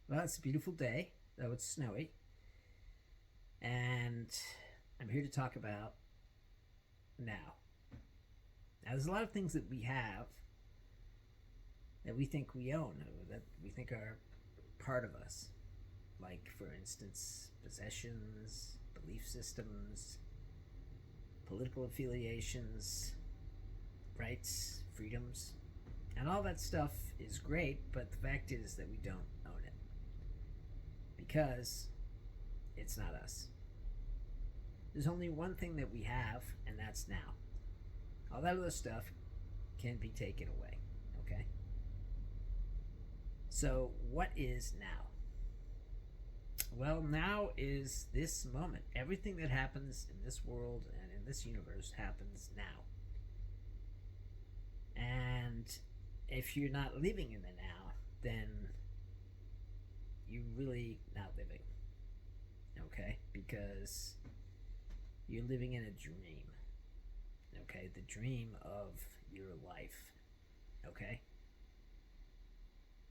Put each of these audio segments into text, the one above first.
Well, it's a beautiful day, though it's snowy, and I'm here to talk about now. Now, there's a lot of things that we have that we think we own, or that we think are part of us. Like, for instance, possessions, belief systems, political affiliations, rights, freedoms. And all that stuff is great, but the fact is that we don't own it. Because it's not us. There's only one thing that we have, and that's now. All that other stuff can be taken away. Okay? So, what is now? Well, now is this moment. Everything that happens in this world and in this universe happens now. And if you're not living in the now, then you're really not living. Okay? Because you're living in a dream. Okay? The dream of your life. Okay?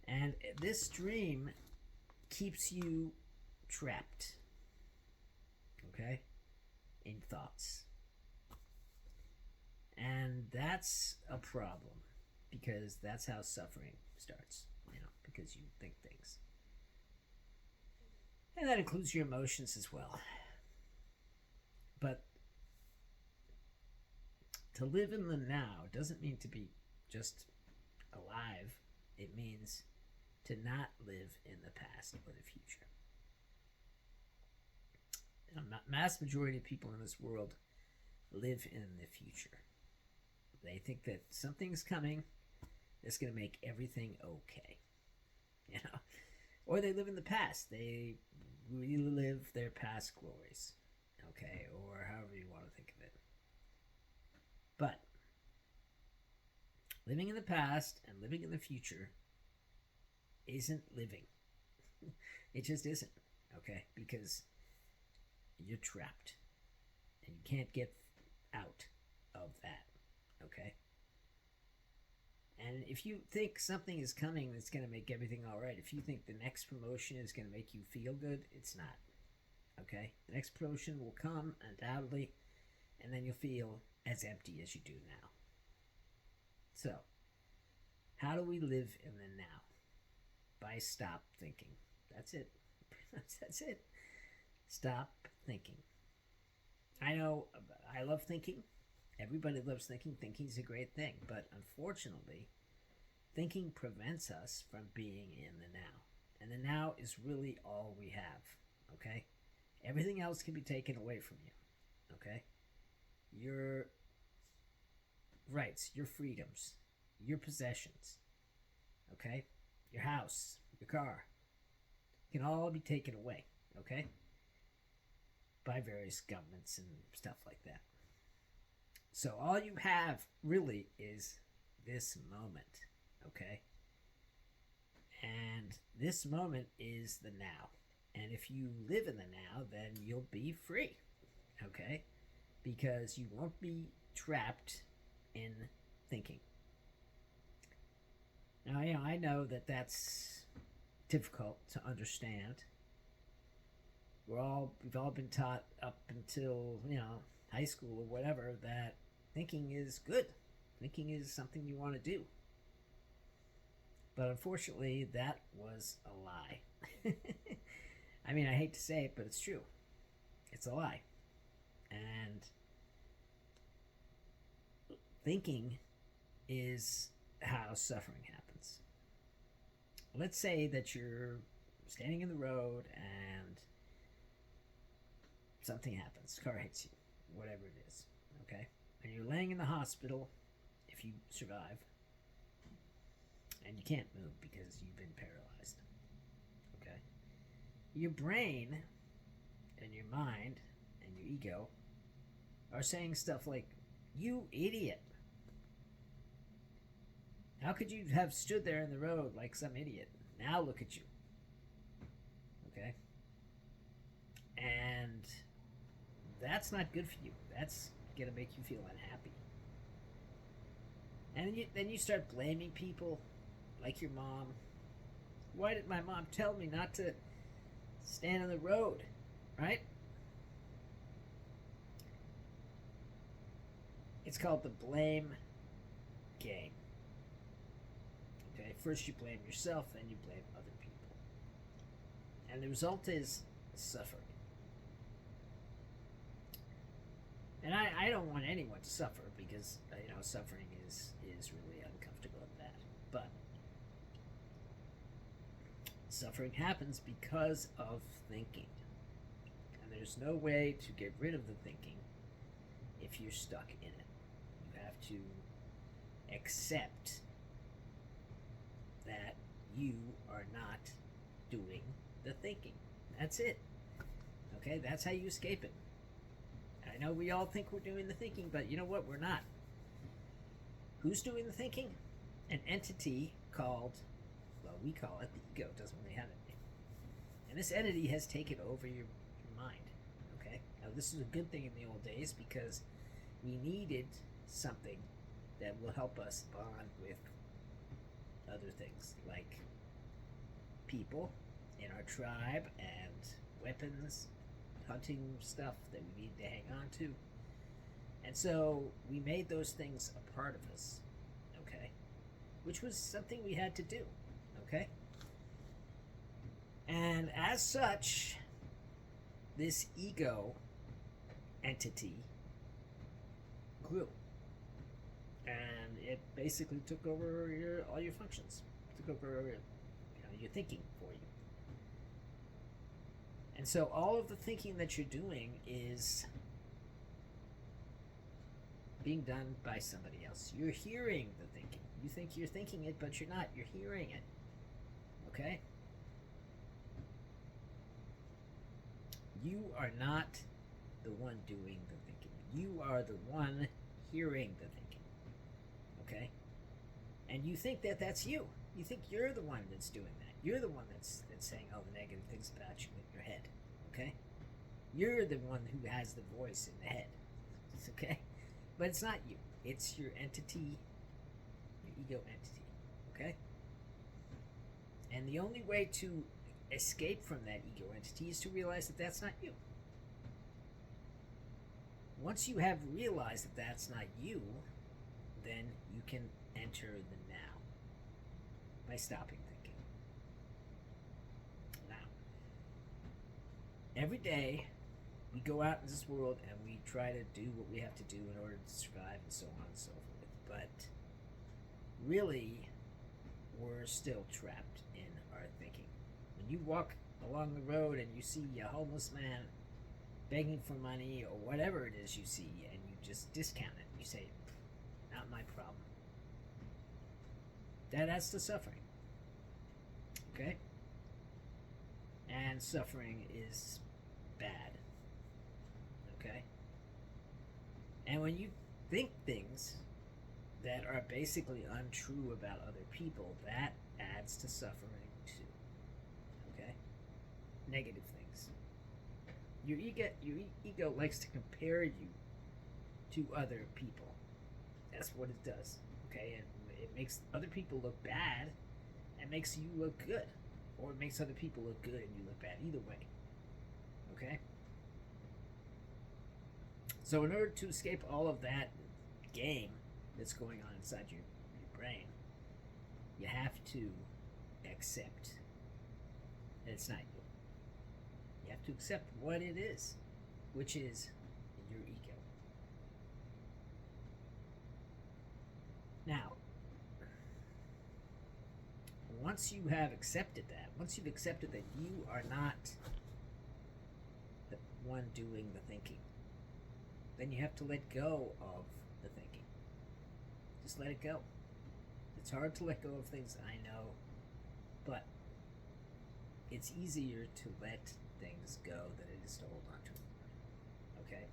And this dream keeps you trapped. Okay? In thoughts. And that's a problem because that's how suffering starts, because you think things. And that includes your emotions as well. But to live in the now doesn't mean to be just alive, it means to not live in the past or the future. A mass majority of people in this world live in the future. They think that something's coming that's going to make everything okay. You know? Or they live in the past. They relive their past glories. Okay? Or however you want to think of it. But living in the past and living in the future isn't living. It just isn't. Okay? Because you're trapped. And you can't get out of that. Okay? And if you think something is coming that's going to make everything all right, if you think the next promotion is going to make you feel good, it's not. Okay? The next promotion will come, undoubtedly, and then you'll feel as empty as you do now. So, how do we live in the now? By stop thinking. That's it. That's it. Stop thinking. I know I love thinking. Everybody loves thinking. Thinking's a great thing. But unfortunately, thinking prevents us from being in the now. And the now is really all we have. Okay? Everything else can be taken away from you. Okay? Your rights, your freedoms, your possessions. Okay? Your house, your car. Can all be taken away. Okay? By various governments and stuff like that. So all you have really is this moment, okay? And this moment is the now. And if you live in the now, then you'll be free, okay? Because you won't be trapped in thinking. Now, I know that that's difficult to understand. We've all been taught up until, high school or whatever that thinking is good. Thinking is something you want to do. But unfortunately, that was a lie. I mean, I hate to say it, but it's true. It's a lie. And thinking is how suffering happens. Let's say that you're standing in the road and something happens. Car hits you. Whatever it is. Okay? And you're laying in the hospital if you survive. And you can't move because you've been paralyzed. Okay? Your brain and your mind and your ego are saying stuff like, "You idiot. How could you have stood there in the road like some idiot? Now look at you." Okay? And that's not good for you. That's going to make you feel unhappy. And then you start blaming people like your mom, Why did my mom tell me not to stand on the road? Right? It's called the blame game. Okay, first you blame yourself, then you blame other people. And the result is suffering. And I don't want anyone to suffer because, suffering is really uncomfortable and bad. But suffering happens because of thinking. And there's no way to get rid of the thinking if you're stuck in it. You have to accept that you are not doing the thinking. That's it. Okay, that's how you escape it. I know we all think we're doing the thinking, but you know what? We're not. Who's doing the thinking? An entity called, well, we call it the ego. It doesn't really have a name. And this entity has taken over your mind. Okay? Now, this is a good thing in the old days because we needed something that will help us bond with other things like people in our tribe and weapons, hunting stuff that we need to hang on to. And so we made those things a part of us, okay? Which was something we had to do, okay? And as such, this ego entity grew. And it basically took over all your functions, took over your thinking for you. And so all of the thinking that you're doing is being done by somebody else. You're hearing the thinking. You think you're thinking it, but you're not. You're hearing it. Okay? You are not the one doing the thinking. You are the one hearing the thinking. Okay? And you think that that's you. You think you're the one that's doing that. You're the one that's saying all the negative things about you in your head. Okay? You're the one who has the voice in the head. It's okay? But it's not you. It's your entity, your ego entity. Okay? And the only way to escape from that ego entity is to realize that that's not you. Once you have realized that that's not you, then you can enter the now by stopping thinking. Now, every day we go out in this world and we try to do what we have to do in order to survive and so on and so forth. But really, we're still trapped in our thinking. When you walk along the road and you see a homeless man begging for money or whatever it is you see and you just discount it, you say, not my problem. That's the suffering. Okay? And suffering is bad. Okay? And when you think things that are basically untrue about other people, that adds to suffering too. Okay? Negative things. Your ego likes to compare you to other people. That's what it does. Okay? And it makes other people look bad and makes you look good. Or it makes other people look good and you look bad. Either way. Okay? So in order to escape all of that game that's going on inside your brain, you have to accept that it's not you. You have to accept what it is, which is your ego. Now, once you have accepted that, once you've accepted that you are not the one doing the thinking, then you have to let go of the thinking. Just let it go. It's hard to let go of things, I know, but it's easier to let things go than it is to hold on to them. Okay?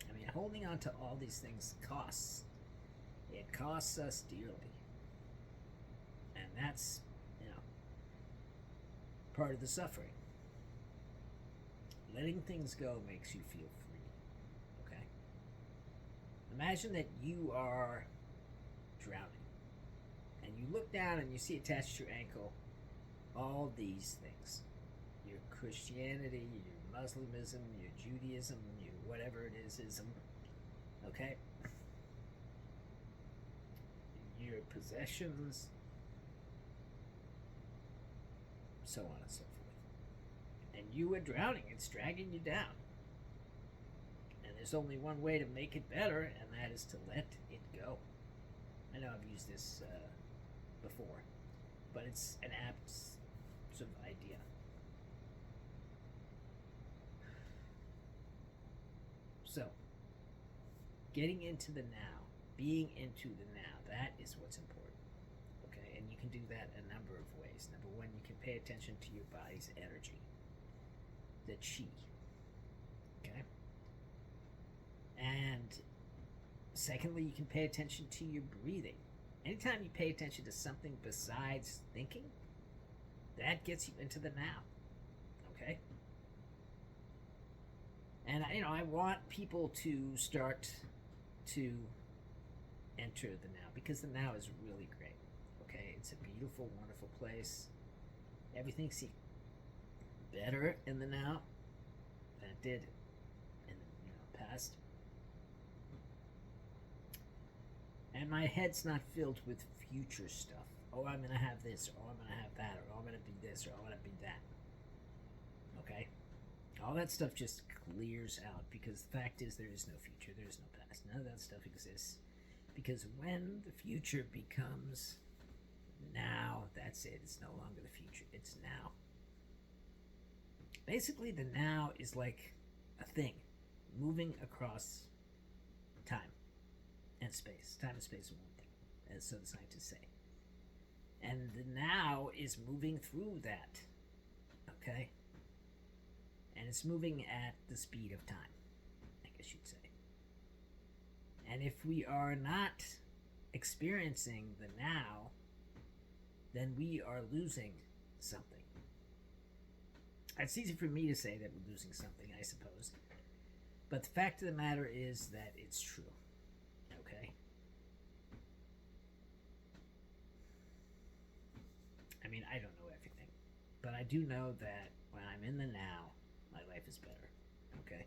I mean, holding on to all these things costs. It costs us dearly. And that's, part of the suffering. Letting things go makes you feel free. Okay? Imagine that you are drowning and And you look down and you see attached to your ankle all these things: your Christianity, your Muslimism, your Judaism, your whatever it is ism, okay? Your possessions, so on and so forth. And you are drowning, it's dragging you down. And there's only one way to make it better, and that is to let it go. I know I've used this before, but it's an apt sort of idea. So, getting into the now, being into the now, that is what's important. Okay, and you can do that a number of ways. Number one, you can pay attention to your body's energy, the chi. Okay, and secondly, you can pay attention to your breathing. Anytime you pay attention to something besides thinking, that gets you into the now. Okay, and I want people to start to enter the now, because the now is really great. Okay, it's a beautiful, wonderful place. Everything seems better in the now than it did in the past. And my head's not filled with future stuff. Oh, I'm gonna have this, or I'm gonna have that, or I'm gonna be this, or I'm gonna be that. Okay? All that stuff just clears out, because the fact is there is no future, there is no past. None of that stuff exists. Because when the future becomes now, that's it. It's no longer the future, it's now. Basically, the now is like a thing moving across time and space. Time and space are one thing, as so the scientists say. And the now is moving through that. Okay? And it's moving at the speed of time, I guess you'd say. And if we are not experiencing the now, then we are losing something. It's easy for me to say that we're losing something, I suppose. But the fact of the matter is that it's true. Okay? I mean, I don't know everything. But I do know that when I'm in the now, my life is better. Okay?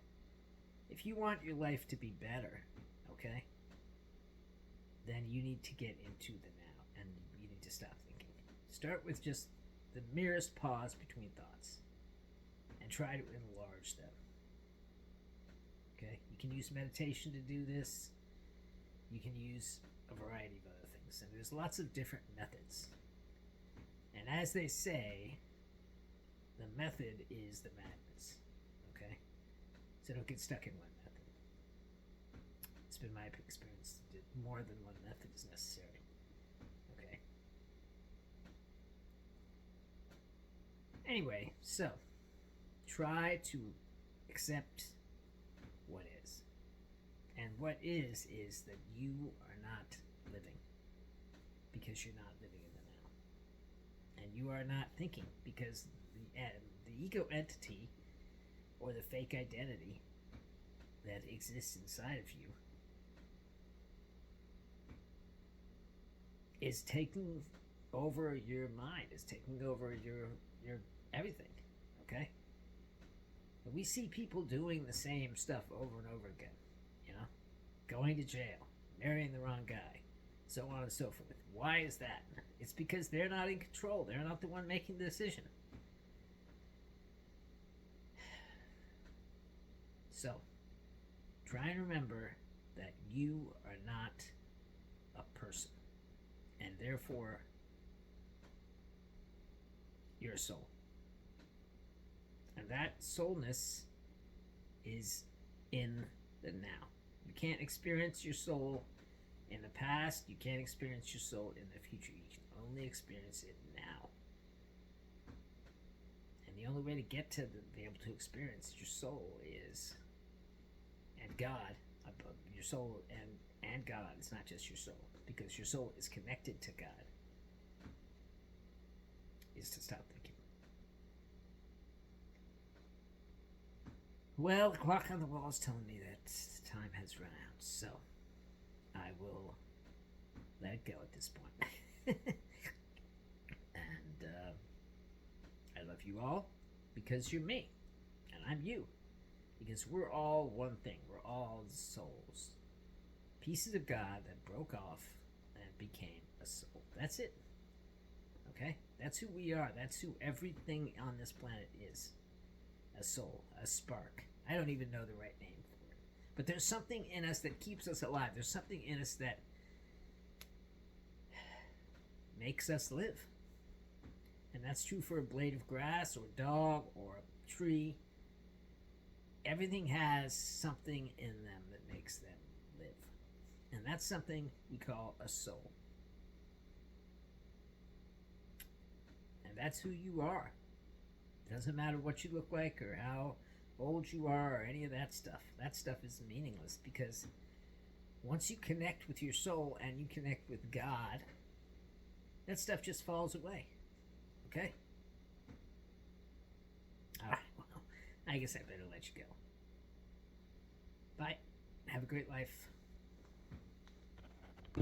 If you want your life to be better, okay, then you need to get into the now, and you need to stop thinking. Start with just the merest pause between thoughts, and try to enlarge them. Okay? You can use meditation to do this. You can use a variety of other things, and there's lots of different methods. And as they say, the method is the madness. Okay? So don't get stuck in one method. It's been my experience that more than one method is necessary. Okay? Anyway, so try to accept what is. And what is that you are not living, because you're not living in the now. And you are not thinking, because the ego entity, or the fake identity that exists inside of you, is taking over your mind, is taking over your everything. Okay? And we see people doing the same stuff over and over again. Going to jail, marrying the wrong guy, so on and so forth. Why is that? It's because they're not in control. They're not the one making the decision. So, try and remember that you are not a person, and therefore you're a soul. And that soulness is in the now. You can't experience your soul in the past. You can't experience your soul in the future. You can only experience it now. And the only way to get to be able to experience your soul is, and God, your soul and God. It's not just your soul, because your soul is connected to God. Is to stop thinking. Well, the clock on the wall is telling me that time has run out, so I will let it go at this point. And I love you all because you're me, and I'm you. Because we're all one thing. We're all souls. Pieces of God that broke off and became a soul. That's it. Okay? That's who we are. That's who everything on this planet is. A soul, a spark. I don't even know the right name for it. But there's something in us that keeps us alive. There's something in us that makes us live. And that's true for a blade of grass or a dog or a tree. Everything has something in them that makes them live. And that's something we call a soul. And that's who you are. It doesn't matter what you look like or how old you are or any of that stuff. That stuff is meaningless because once you connect with your soul and you connect with God, that stuff just falls away. Okay? Alright, well, I guess I better let you go. Bye. Have a great life.